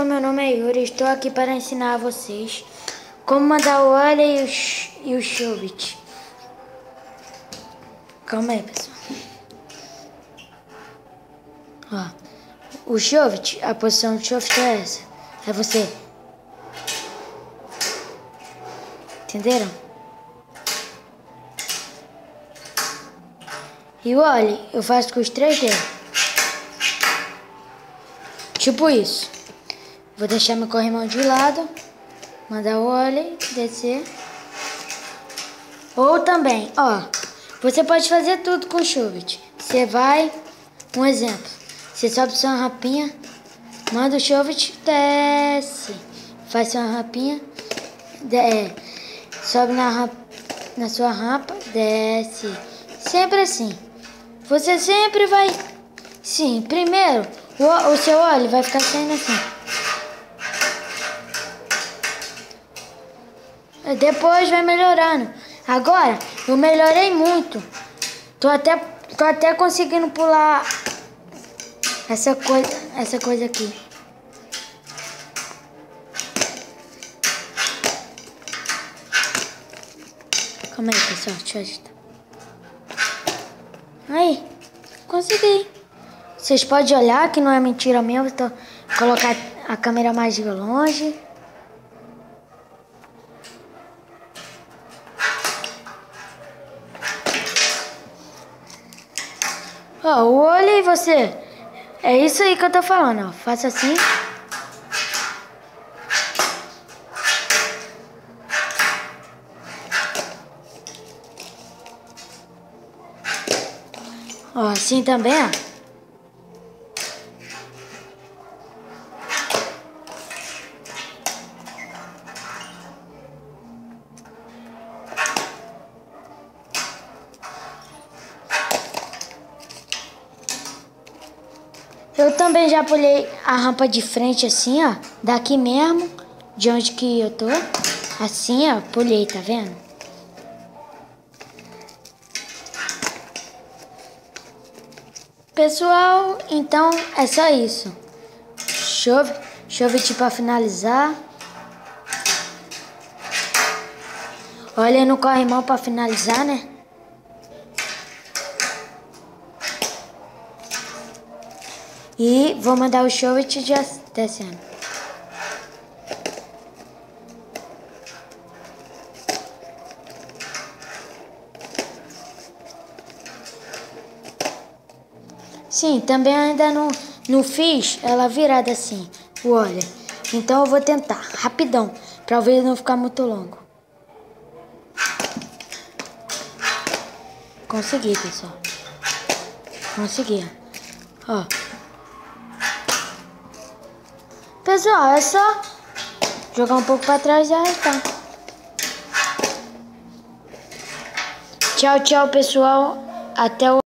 pessoal, meu nome é Yuri, estou aqui para ensinar a vocês como mandar o óleo e o Chubit. Calma aí, pessoal. Ó, o Chubit, a posição do Chubit é essa. É você. Entenderam? E o óleo eu faço com os 3 dedos. Tipo isso. Vou deixar meu corrimão de lado. Mandar o óleo descer. Ou também, ó. Você pode fazer tudo com o Chubit. Você vai... Um exemplo. Você sobe sua rampinha. Manda o Chubit, desce. Faz sua rampinha. Sobe na sua rampa, desce. Sempre assim. Você sempre vai... Sim, primeiro, o seu óleo vai ficar saindo assim. Depois vai melhorando. Agora, eu melhorei muito. Tô até conseguindo pular essa coisa aqui. Calma aí, pessoal, deixa eu ajeitar. Aí, consegui. Vocês podem olhar que não é mentira minha. Vou colocar a câmera mais longe. Ó, o olho e você. É isso aí que eu tô falando, ó. Faça assim. Ó, assim também, ó. Eu também já pulei a rampa de frente assim, ó. Daqui mesmo, de onde que eu tô. Assim, ó, pulei, tá vendo? Pessoal, então é só isso. Chubit pra finalizar. Olha no corrimão pra finalizar, né? E vou mandar o Chubit descendo. Sim, também ainda não fiz ela virada assim, o óleo. Então eu vou tentar, rapidão, pra o vídeo não ficar muito longo. Consegui, pessoal. Consegui, ó. Pessoal, é só jogar um pouco pra trás e arrastar. Tchau, tchau, pessoal. Até o